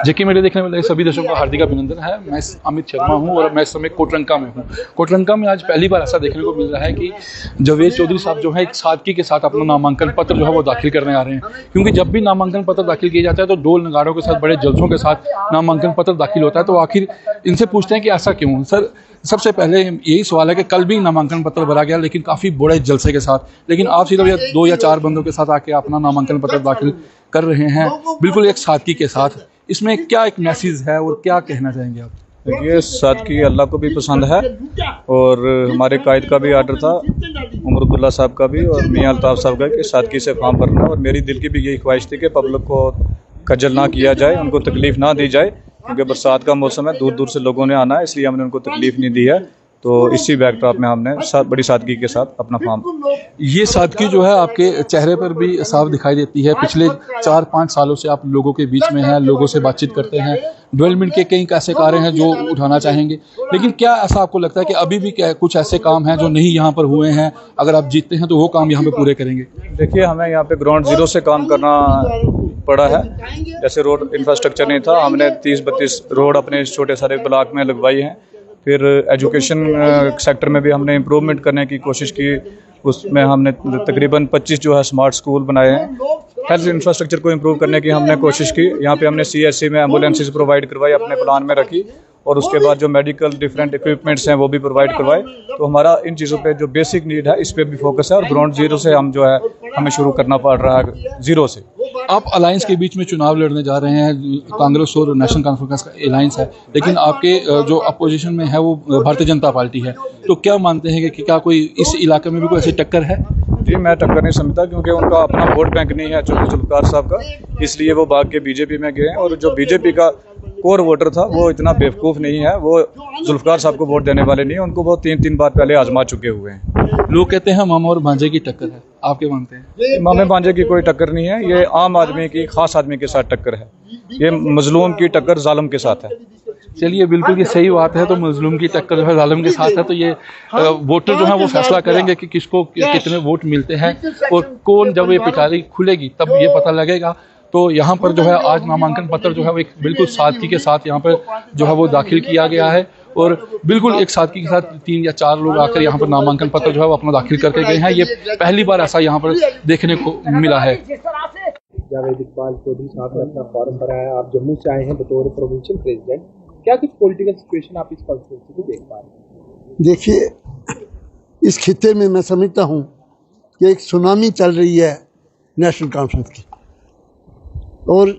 जेके media देखने वाले सभी दर्शकों का हार्दिक अभिनंदन है। मैं अमित शर्मा हूं और मैं इस समय कोटरंका में हूं। कोटरंका में आज पहली बार ऐसा देखने को मिल रहा है कि जावेद चौधरी साहब जो है एक सादगी के साथ अपना नामांकन पत्र जो है वो दाखिल करने आ रहे हैं, क्योंकि जब भी नामांकन पत्र दाखिल किया जाता है तो ढोल नगाड़ों के साथ, बड़े जलसों के साथ नामांकन पत्र दाखिल होता है। तो आखिर इनसे पूछते हैं कि ऐसा क्यों। सर, सबसे पहले यही सवाल है कि कल भी नामांकन पत्र भरा गया, लेकिन काफ़ी बड़े जलसे के साथ, लेकिन आप सिर्फ 2 या 4 बंदों के साथ आके अपना नामांकन पत्र दाखिल कर रहे हैं, बिल्कुल एक सादगी के साथ। इसमें क्या एक मैसेज है और क्या कहना चाहेंगे आप? देखिए, सादगी अल्लाह को भी पसंद है और हमारे कायद का भी आर्डर था, उमर अब्दुल्ला साहब का भी और मियां अल्ताफ साहब का, कि सादगी से फॉर्म भरना। और मेरी दिल की भी यही ख्वाहिश थी कि पब्लिक को खज्जल ना किया जाए, उनको तकलीफ़ ना दी जाए, क्योंकि बरसात का मौसम है, दूर दूर से लोगों ने आना है, इसलिए हमने उनको तकलीफ़ नहीं दी है। तो इसी बैकड्रॉप में हमने बड़ी सादगी के साथ अपना फॉर्म। ये सादगी जो है आपके चेहरे पर भी साफ दिखाई देती है। पिछले 4-5 सालों से आप लोगों के बीच में हैं, लोगों से बातचीत करते हैं, डेवलपमेंट के कई ऐसे कार्य हैं जो उठाना चाहेंगे, लेकिन क्या ऐसा आपको लगता है कि अभी भी कुछ ऐसे काम हैं जो नहीं यहाँ पर हुए हैं, अगर आप जीतते हैं तो वो काम यहाँ पे पूरे करेंगे? देखिए, हमें यहाँ पे ग्राउंड जीरो से काम करना पड़ा है। जैसे रोड इंफ्रास्ट्रक्चर नहीं था, हमने 30-32 रोड अपने छोटे सारे ब्लॉक में लगवाई हैं। फिर एजुकेशन सेक्टर में भी हमने इम्प्रूवमेंट करने की कोशिश की, उसमें हमने तकरीबन 25 जो है स्मार्ट स्कूल बनाए हैं। हेल्थ इंफ्रास्ट्रक्चर को इम्प्रूव करने की हमने कोशिश की। यहाँ पे हमने CSC में एम्बुलेंसेज प्रोवाइड करवाई, अपने प्लान में रखी, और उसके बाद जो मेडिकल डिफरेंट इक्विपमेंट्स हैं वो भी प्रोवाइड करवाए। तो हमारा इन चीज़ों पे जो बेसिक नीड है इस पे भी फोकस है, और ग्राउंड जीरो से हम जो है हमें शुरू करना पड़ रहा है, जीरो से। आप अलायंस के बीच में चुनाव लड़ने जा रहे हैं, कांग्रेस और नेशनल कॉन्फ्रेंस का अलायंस है, लेकिन आपके जो अपोजिशन में है वो भारतीय जनता पार्टी है। तो क्या मानते हैं कि क्या कोई इस इलाके में भी कोई ऐसी टक्कर है? जी, मैं टक्कर नहीं समझता, क्योंकि उनका अपना वोट बैंक नहीं है चौधरी जुल्फकार साहब का, इसलिए वो भाग के बीजेपी में गए। और जो बीजेपी का कोर वोटर था वो इतना बेवकूफ़ नहीं है, वो जुल्फकार साहब को वोट देने वाले नहीं है, उनको वो 3-3 बार पहले आजमा चुके हुए हैं। लोग कहते हैं मामा और भांजे की टक्कर है, आप क्या मानते हैं? मामे भांजे की कोई टक्कर नहीं है, ये आम आदमी की, खास आदमी के साथ टक्कर है। ये मजलूम की टक्कर जालिम के साथ है। चलिए, बिल्कुल ये सही बात है। तो मजलूम की टक्कर जो है जालिम के साथ है, तो ये वोटर जो है वो फैसला करेंगे कि किसको कितने वोट मिलते हैं, और कौन, जब ये पिटारी खुलेगी तब ये पता लगेगा। तो यहाँ पर जो है आज नामांकन पत्र जो है वो एक बिल्कुल सादगी के साथ यहाँ पर जो है वो दाखिल किया गया है, और बिल्कुल एक सादगी के साथ 3 या 4 लोग आकर यहाँ पर नामांकन पत्र जो है वो अपना दाखिल करके गए हैं। ये पहली बार ऐसा यहाँ पर देखने को मिला है। जावेद इकबाल चौधरी साहब ने अपना फॉर्म भरा है, आप जम्मू से आए हैं बतौर प्रोविंशियल प्रेसिडेंट, क्या कुछ पॉलिटिकल सिचुएशन आप इस कॉन्स्टिट्यूंसी को देख पा रहे हैं? देखिए, इस खित्ते में मैं समझता हूँ कि एक सुनामी चल रही है नेशनल कॉन्फ्रेंस की, और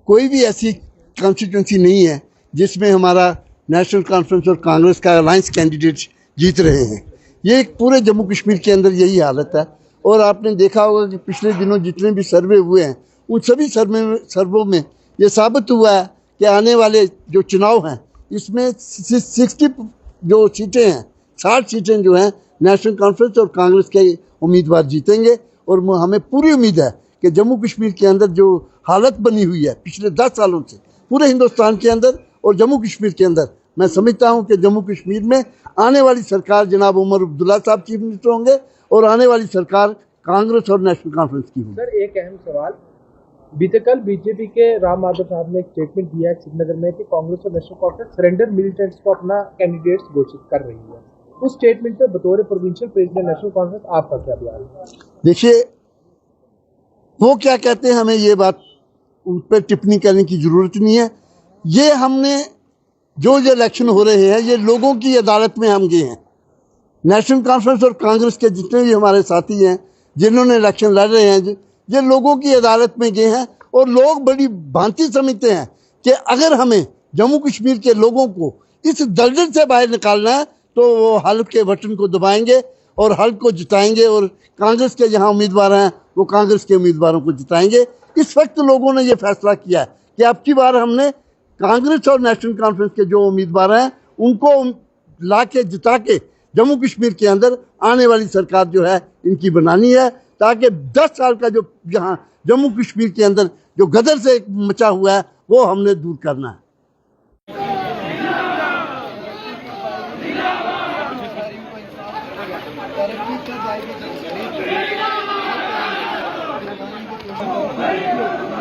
कोई भी ऐसी कॉन्स्टिट्यूंसी नहीं है जिसमें हमारा नेशनल कॉन्फ्रेंस और कांग्रेस का अलायंस कैंडिडेट जीत रहे हैं। ये एक पूरे जम्मू कश्मीर के अंदर यही हालत है। और आपने देखा होगा कि पिछले दिनों जितने भी सर्वे हुए हैं उन सभी सर्वों में ये साबित हुआ है कि आने वाले जो चुनाव हैं इसमें 60 जो सीटें हैं, 60 सीटें जो हैं नेशनल कॉन्फ्रेंस और कांग्रेस के उम्मीदवार जीतेंगे। और हमें पूरी उम्मीद है कि जम्मू कश्मीर के अंदर जो हालत बनी हुई है पिछले 10 सालों से पूरे हिंदुस्तान के अंदर और जम्मू कश्मीर के अंदर, मैं समझता हूं कि जम्मू कश्मीर में आने वाली सरकार जनाब उमर अब्दुल्ला साहब चीफ मिनिस्टर होंगे, और आने वाली सरकार कांग्रेस और नेशनल कॉन्फ्रेंस की होगी। सर, एक अहम सवाल, बीते कल बीजेपी के राम माधव साहब ने एक स्टेटमेंट दिया है श्रीनगर में कि कांग्रेस और नेशनल कॉन्फ्रेंस सरेंडर मिलिटेंट्स को अपना कैंडिडेट्स घोषित कर रही है। उस स्टेटमेंट पे बतौर प्रोविंशियल प्रेसिडेंट नेशनल कॉन्फ्रेंस आपका क्या बयान है? देखिए, वो क्या कहते हैं हमें ये बात उन पर टिप्पणी करने की ज़रूरत नहीं है। ये हमने जो इलेक्शन हो रहे हैं ये लोगों की अदालत में हम गए हैं। नेशनल कॉन्फ्रेंस और कांग्रेस के जितने भी हमारे साथी हैं जिन्होंने इलेक्शन लड़ रहे हैं, ये लोगों की अदालत में गए हैं, और लोग बड़ी भांति समझते हैं कि अगर हमें जम्मू कश्मीर के लोगों को इस दलदल से बाहर निकालना है तो वो हल्फ के बटन को दबाएंगे और हल्फ को जिताएंगे, और कांग्रेस के जहां उम्मीदवार हैं वो कांग्रेस के उम्मीदवारों को जिताएंगे। इस वक्त लोगों ने ये फैसला किया है कि अब की बार हमने कांग्रेस और नेशनल कॉन्फ्रेंस के जो उम्मीदवार हैं उनको ला के जिता के जम्मू कश्मीर के अंदर आने वाली सरकार जो है इनकी बनानी है। ताकि 10 साल का जो यहाँ जम्मू कश्मीर के अंदर जो गदर से मचा हुआ है वो हमने दूर करना है। Thank you.